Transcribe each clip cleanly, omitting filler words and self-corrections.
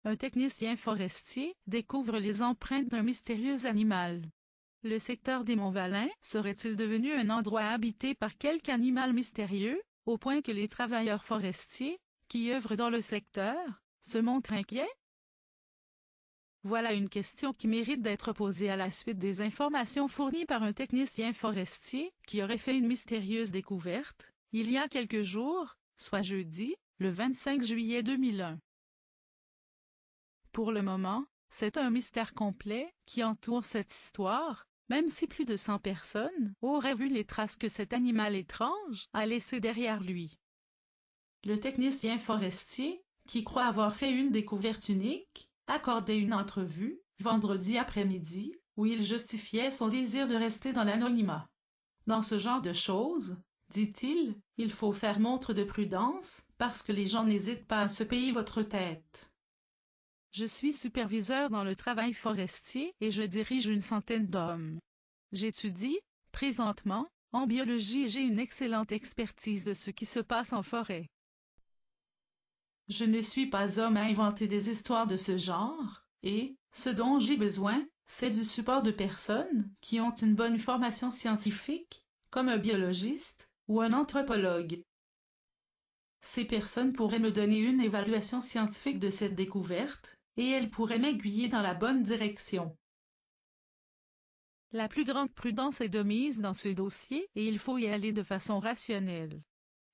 un technicien forestier découvre les empreintes d'un mystérieux animal. Le secteur des Monts-Valin serait-il devenu un endroit habité par quelque animal mystérieux, au point que les travailleurs forestiers, qui œuvrent dans le secteur, se montrent inquiets? Voilà une question qui mérite d'être posée à la suite des informations fournies par un technicien forestier qui aurait fait une mystérieuse découverte, il y a quelques jours, soit jeudi, le 25 juillet 2001. Pour le moment, c'est un mystère complet qui entoure cette histoire, même si plus de 100 personnes auraient vu les traces que cet animal étrange a laissées derrière lui. Le technicien forestier, qui croit avoir fait une découverte unique, accordait une entrevue, vendredi après-midi, où il justifiait son désir de rester dans l'anonymat. Dans ce genre de choses, dit-il, il faut faire montre de prudence, parce que les gens n'hésitent pas à se payer votre tête. Je suis superviseur dans le travail forestier et je dirige une centaine d'hommes. J'étudie, présentement, en biologie et j'ai une excellente expertise de ce qui se passe en forêt. Je ne suis pas homme à inventer des histoires de ce genre, et, ce dont j'ai besoin, c'est du support de personnes qui ont une bonne formation scientifique, comme un biologiste ou un anthropologue. Ces personnes pourraient me donner une évaluation scientifique de cette découverte, et elles pourraient m'aiguiller dans la bonne direction. La plus grande prudence est de mise dans ce dossier et il faut y aller de façon rationnelle.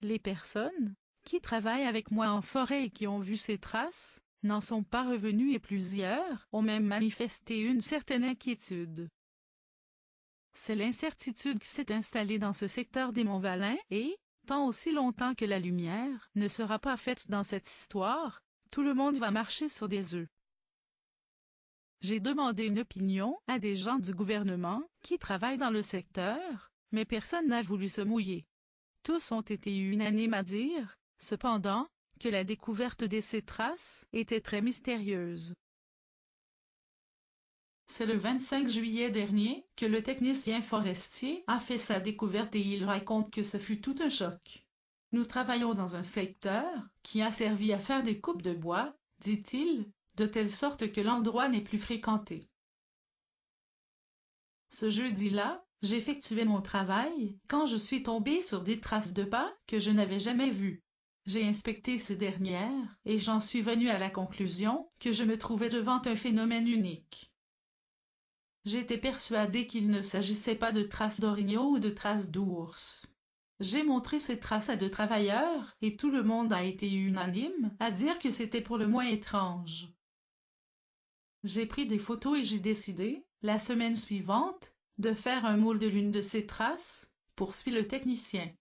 Les personnes qui travaillent avec moi en forêt et qui ont vu ces traces n'en sont pas revenues et plusieurs ont même manifesté une certaine inquiétude. C'est l'incertitude qui s'est installée dans ce secteur des Monts-Valin et, tant aussi longtemps que la lumière ne sera pas faite dans cette histoire, tout le monde va marcher sur des œufs. J'ai demandé une opinion à des gens du gouvernement qui travaillent dans le secteur, mais personne n'a voulu se mouiller. Tous ont été unanimes à dire, cependant, que la découverte de ces traces était très mystérieuse. C'est le 25 juillet dernier que le technicien forestier a fait sa découverte et il raconte que ce fut tout un choc. Nous travaillons dans un secteur qui a servi à faire des coupes de bois, dit-il, de telle sorte que l'endroit n'est plus fréquenté. Ce jeudi-là, j'effectuais mon travail quand je suis tombé sur des traces de pas que je n'avais jamais vues. J'ai inspecté ces dernières et j'en suis venu à la conclusion que je me trouvais devant un phénomène unique. J'étais persuadé qu'il ne s'agissait pas de traces d'orignaux ou de traces d'ours. J'ai montré ces traces à 2 travailleurs et tout le monde a été unanime à dire que c'était pour le moins étrange. J'ai pris des photos et j'ai décidé, la semaine suivante, de faire un moule de l'une de ces traces, poursuit le technicien.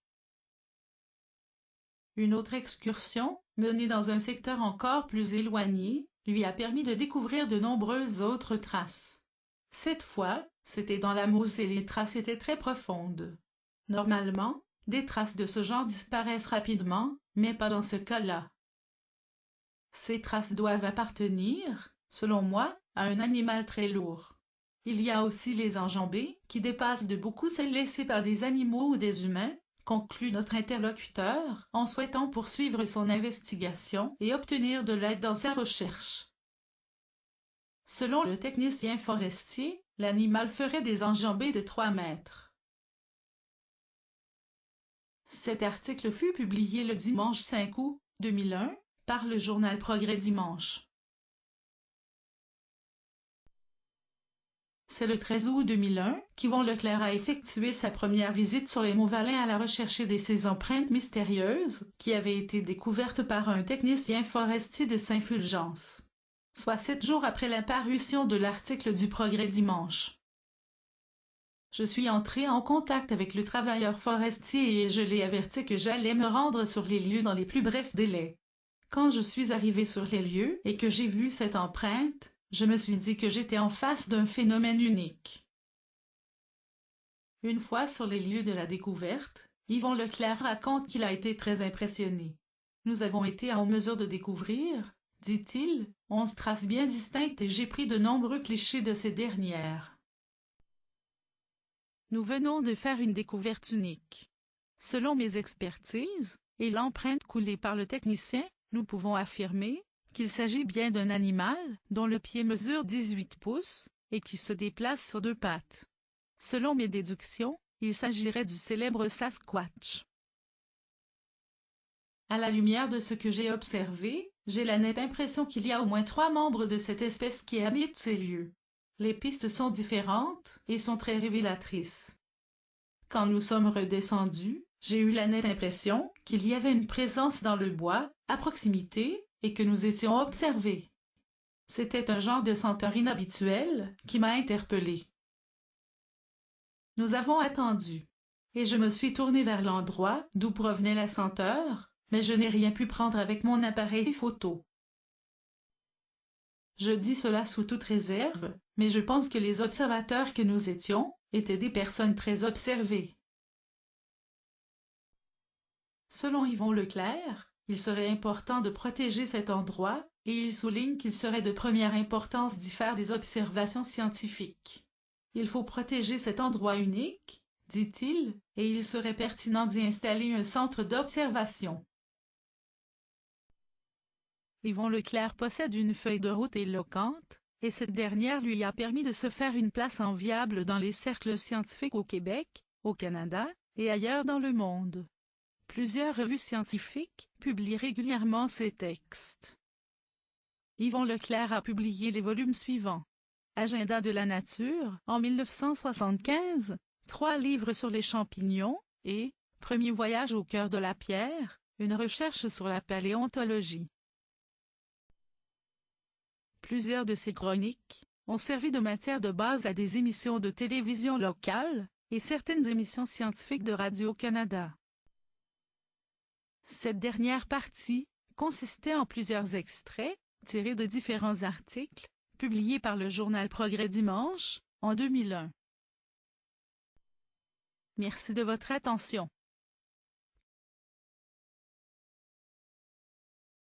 Une autre excursion, menée dans un secteur encore plus éloigné, lui a permis de découvrir de nombreuses autres traces. Cette fois, c'était dans la mousse et les traces étaient très profondes. Normalement, des traces de ce genre disparaissent rapidement, mais pas dans ce cas-là. Ces traces doivent appartenir, selon moi, à un animal très lourd. Il y a aussi les enjambées, qui dépassent de beaucoup celles laissées par des animaux ou des humains, conclut notre interlocuteur, en souhaitant poursuivre son investigation et obtenir de l'aide dans sa recherche. Selon le technicien forestier, l'animal ferait des enjambées de 3 mètres. Cet article fut publié le dimanche 5 août 2001 par le journal Progrès Dimanche. C'est le 13 août 2001 qu'Yvon Leclerc a effectué sa première visite sur les Monts-Valin à la recherche de ces empreintes mystérieuses qui avaient été découvertes par un technicien forestier de Saint-Fulgence, soit 7 jours après la parution de l'article du Progrès Dimanche. Je suis entré en contact avec le travailleur forestier et je l'ai averti que j'allais me rendre sur les lieux dans les plus brefs délais. Quand je suis arrivé sur les lieux et que j'ai vu cette empreinte, je me suis dit que j'étais en face d'un phénomène unique. Une fois sur les lieux de la découverte, Yvon Leclerc raconte qu'il a été très impressionné. Nous avons été en mesure de découvrir, dit-il, 11 traces bien distinctes et j'ai pris de nombreux clichés de ces dernières. Nous venons de faire une découverte unique. Selon mes expertises, et l'empreinte coulée par le technicien, nous pouvons affirmer qu'il s'agit bien d'un animal, dont le pied mesure 18 pouces, et qui se déplace sur 2 pattes. Selon mes déductions, il s'agirait du célèbre Sasquatch. À la lumière de ce que j'ai observé, j'ai la nette impression qu'il y a au moins 3 membres de cette espèce qui habitent ces lieux. Les pistes sont différentes et sont très révélatrices. Quand nous sommes redescendus, j'ai eu la nette impression qu'il y avait une présence dans le bois, à proximité, et que nous étions observés. C'était un genre de senteur inhabituel qui m'a interpellé. Nous avons attendu, et je me suis tourné vers l'endroit d'où provenait la senteur, mais je n'ai rien pu prendre avec mon appareil photo. Je dis cela sous toute réserve, mais je pense que les observateurs que nous étions étaient des personnes très observées. Selon Yvon Leclerc, il serait important de protéger cet endroit, et il souligne qu'il serait de première importance d'y faire des observations scientifiques. Il faut protéger cet endroit unique, dit-il, et il serait pertinent d'y installer un centre d'observation. Yvon Leclerc possède une feuille de route éloquente, et cette dernière lui a permis de se faire une place enviable dans les cercles scientifiques au Québec, au Canada, et ailleurs dans le monde. Plusieurs revues scientifiques publient régulièrement ses textes. Yvon Leclerc a publié les volumes suivants. Agenda de la nature, en 1975, 3 livres sur les champignons, et Premier voyage au cœur de la pierre, une recherche sur la paléontologie. Plusieurs de ces chroniques ont servi de matière de base à des émissions de télévision locales et certaines émissions scientifiques de Radio-Canada. Cette dernière partie consistait en plusieurs extraits tirés de différents articles publiés par le journal Progrès Dimanche en 2001. Merci de votre attention.